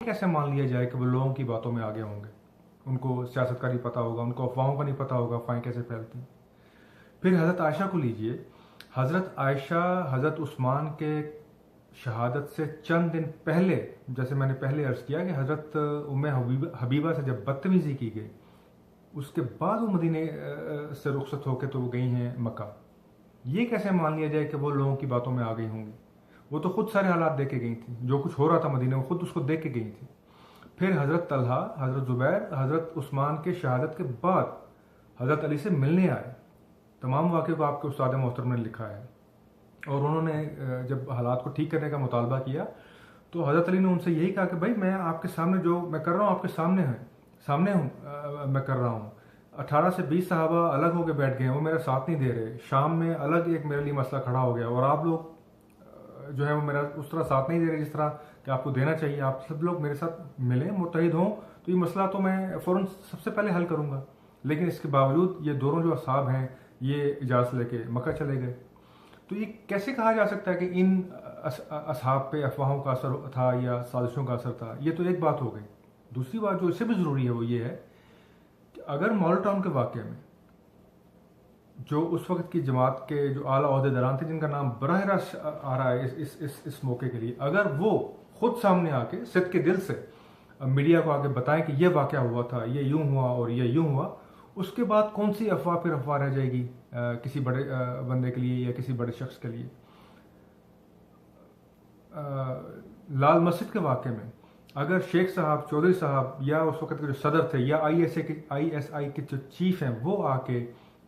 कैसे मान लिया जाए कि वो लोगों की बातों में आगे होंगे? उनको सियासत का नहीं पता होगा, उनको अफवाहों का नहीं पता होगा, अफवाहें कैसे फैलती हैं। फिर हज़रत आयशा को लीजिए। हज़रत आयशा हज़रत उस्मान के शहादत से चंद दिन पहले, जैसे मैंने पहले अर्ज़ किया कि हज़रत उम्मे हबीबा से जब बदतमीज़ी की गई, उसके बाद वो मदीने से रुखसत होकर तो वो गई हैं मक्का। ये कैसे मान लिया जाए कि वो लोगों की बातों में आ गई होंगी? वो तो खुद सारे हालात देख के गई थी, जो कुछ हो रहा था मदीने में खुद उसको देख के गई थी। फिर हज़रत तलहा, हज़रत ज़ुबैर, हज़रत उस्मान के शहादत के बाद हज़रत अली से मिलने आए। तमाम वाक़े को आपके उस्ताद मोहतरम ने लिखा है। और उन्होंने जब हालात को ठीक करने का मुतालबा किया तो हज़रत अली ने उनसे यही कहा कि भाई मैं आपके सामने जो मैं कर रहा हूँ आपके सामने हूँ, मैं कर रहा हूँ। 18 से 20 सहाबा अलग होकर बैठ गए हैं, वो मेरा साथ नहीं दे रहे। शाम में अलग एक मेरे लिए मसला खड़ा हो गया और आप लोग जो है वो मेरा उस तरह साथ नहीं दे रहे जिस तरह कि आपको देना चाहिए। आप सब लोग मेरे साथ मिलें, मुत्तहिद हों, तो ये मसला तो मैं फ़ौरन सबसे पहले हल करूँगा। लेकिन इसके बावजूद ये दोनों जो असहाब हैं ये इजाज़त लेके मक्का चले गए। तो ये कैसे कहा जा सकता है कि इन असहाब पे अफवाहों का असर था या साजिशों का असर था? ये तो एक बात हो गई। दूसरी बात जो इससे भी ज़रूरी है वो ये है कि अगर मॉडल टाउन के वाक़े में जो उस वक्त की जमात के जो आला ओहदेदारान थे जिनका नाम बराह रास्त आ रहा है इस मौके के लिए, अगर वो खुद सामने आके सिद्क़ के दिल से मीडिया को आगे बताएं कि ये वाक़या हुआ था, ये यूं हुआ और ये यूं हुआ, उसके बाद कौन सी अफवाह फिर अफवाह रह जाएगी किसी बड़े बंदे के लिए या किसी बड़े शख्स के लिए? लाल मस्जिद के वाक़े में अगर शेख साहब, चौधरी साहब या उस वक्त के जो सदर थे या ISI के जो चीफ हैं वो आके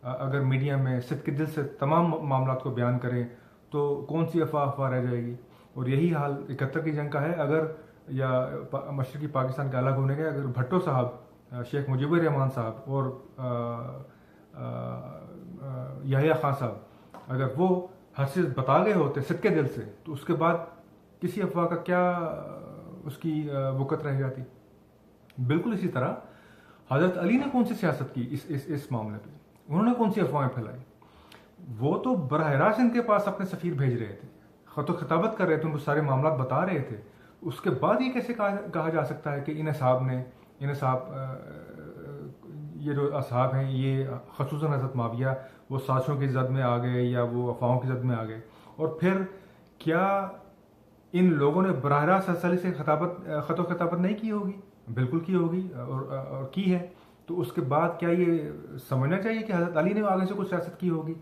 अगर मीडिया में सिद्क़ के दिल से तमाम मामला को बयान करें तो कौन सी अफवाह रह जाएगी? और यही हाल 71 की जंग का है। अगर या मशरक़ी पाकिस्तान के अलग होने के अगर भट्टो साहब, शेख मुजीबुर रहमान साहब और याहिया खान साहब अगर वो हर चीज़ बता गए होते सिद्क़ के दिल से, तो उसके बाद किसी अफवाह का क्या उसकी वक़्त रह जाती? बिल्कुल इसी तरह हज़रत अली ने कौन सी सियासत की इस मामले पे? उन्होंने कौन सी अफवाहें फैलाई? वो तो बराह रास्त इनके पास अपने सफ़ीर भेज रहे थे, ख़त खिताबत कर रहे थे, उनको सारे मामला बता रहे थे। उसके बाद ये कैसे कहा जा सकता है कि ये जो असहाब हैं ये ख़ुसूसन हज़रत माविया वो साजिशों की जद में आ गए या वो अफवाहों की जद में आ गए? और फिर क्या इन लोगों ने बराह रास्त हज़रत अली से ख़त खिताबत नहीं की होगी? बिल्कुल की होगी और की है। तो उसके बाद क्या ये समझना चाहिए कि हज़रत अली ने आगे से कुछ सियासत की होगी?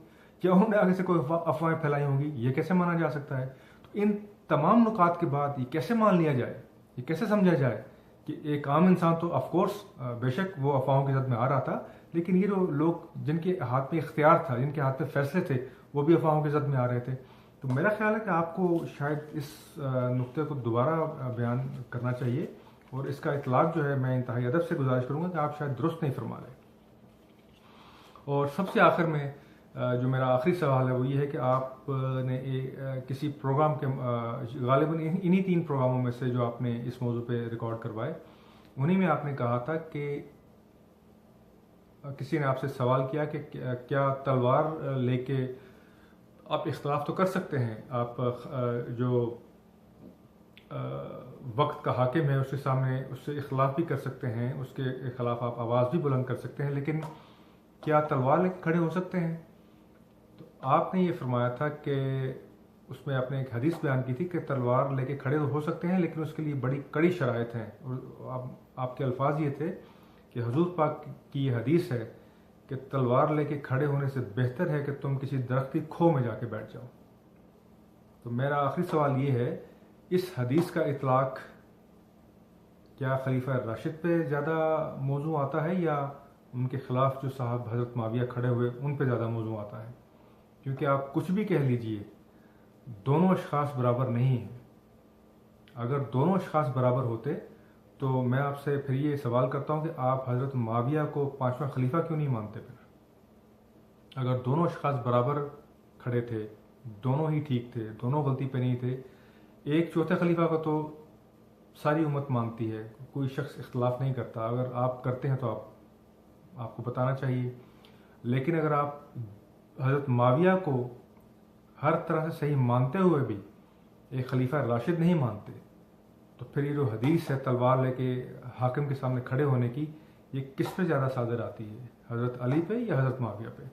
क्या उन्होंने आगे से कोई अफवाहें फैलाई होंगी? ये कैसे माना जा सकता है? तो इन तमाम नुकात के बाद ये कैसे मान लिया जाए, ये कैसे समझा जाए कि एक आम इंसान तो ऑफकोर्स बेशक वो अफवाहों की जद में आ रहा था, लेकिन ये जो लोग जिनके हाथ में इख्तियार था, जिनके हाथ में फैसले थे, वो भी अफवाहों की जद में आ रहे थे। तो मेरा ख्याल है कि आपको शायद इस नुक्ते को दोबारा बयान करना चाहिए और इसका इतलाक़ जो है मैं इंतहाई अदब से गुजारिश करूँगा कि आप शायद दुरुस्त नहीं फरमा रहे। और सबसे आखिर में जो मेरा आखिरी सवाल है वो ये है कि आपने किसी प्रोग्राम के गालिबन इन्हीं 3 प्रोग्रामों में से जो आपने इस मौजू पे रिकॉर्ड करवाए, उन्हीं में आपने कहा था कि किसी ने आपसे सवाल किया कि क्या तलवार लेके आप इख्तलाफ तो कर सकते हैं, आप जो वक्त का हाकिम है उसके सामने उससे इख्तलाफ भी कर सकते हैं, उसके खिलाफ आप आवाज़ भी बुलंद कर सकते हैं, लेकिन क्या तलवार लेके खड़े हो सकते हैं? तो आपने ये फरमाया था कि उसमें आपने एक हदीस बयान की थी कि तलवार लेके खड़े तो हो सकते हैं लेकिन उसके लिए बड़ी कड़ी शराइत हैं। और आपके अल्फाज ये थे कि हुजूर पाक की ये हदीस है कि तलवार लेके खड़े होने से बेहतर है कि तुम किसी दरख्त की खो में जाके बैठ जाओ। तो मेरा आखिरी सवाल ये है, इस हदीस का इतलाक़ क्या खलीफा राशिद पे ज़्यादा मौजू आता है या उनके ख़िलाफ़ जो साहब हज़रत माविया खड़े हुए उन पे ज़्यादा मौजू आता है? क्योंकि आप कुछ भी कह लीजिए, दोनों अशख़ास बराबर नहीं हैं। अगर दोनों अशख़ास बराबर होते तो मैं आपसे फिर ये सवाल करता हूँ कि आप हज़रत माविया को 5वां खलीफा क्यों नहीं मानते? फिर अगर दोनों अशख़ास बराबर खड़े थे, दोनों ही ठीक थे, दोनों गलती पे नहीं थे, एक चौथे खलीफा को तो सारी उम्मत मानती है, कोई शख्स इख्तलाफ नहीं करता। अगर आप करते हैं तो आपको बताना चाहिए। लेकिन अगर आप हज़रत माविया को हर तरह से सही मानते हुए भी एक खलीफा राशिद नहीं मानते, तो तो फिर ये जो हदीस है तलवार लेके हाकिम के सामने खड़े होने की, ये किस पे ज़्यादा सादर आती है, हज़रत अली पे या हज़रत मुआविया पे?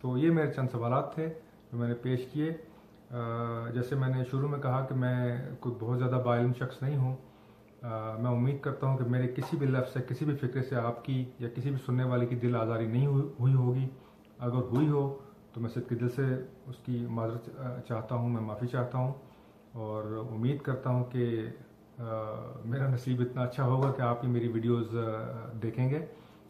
तो ये मेरे चंद सवालात थे जो मैंने पेश किए। जैसे मैंने शुरू में कहा कि मैं कोई बहुत ज़्यादा बाइल्म शख्स नहीं हूँ। मैं उम्मीद करता हूँ कि मेरे किसी भी लफ्ज़ से, किसी भी फ़िक्र से आपकी या किसी भी सुनने वाले की दिल आज़ारी नहीं हुई होगी। अगर हुई हो तो मैं सिद्क़ दिल से उसकी माज़रत चाहता हूँ, मैं माफ़ी चाहता हूँ और उम्मीद करता हूँ कि मेरा नसीब इतना अच्छा होगा कि आप ही मेरी वीडियोज़ देखेंगे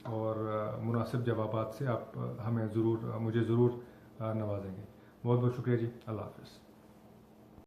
और मुनासिब जवाबात से आप मुझे ज़रूर नवाजेंगे। बहुत बहुत शुक्रिया जी। अल्लाह हाफ़िज़।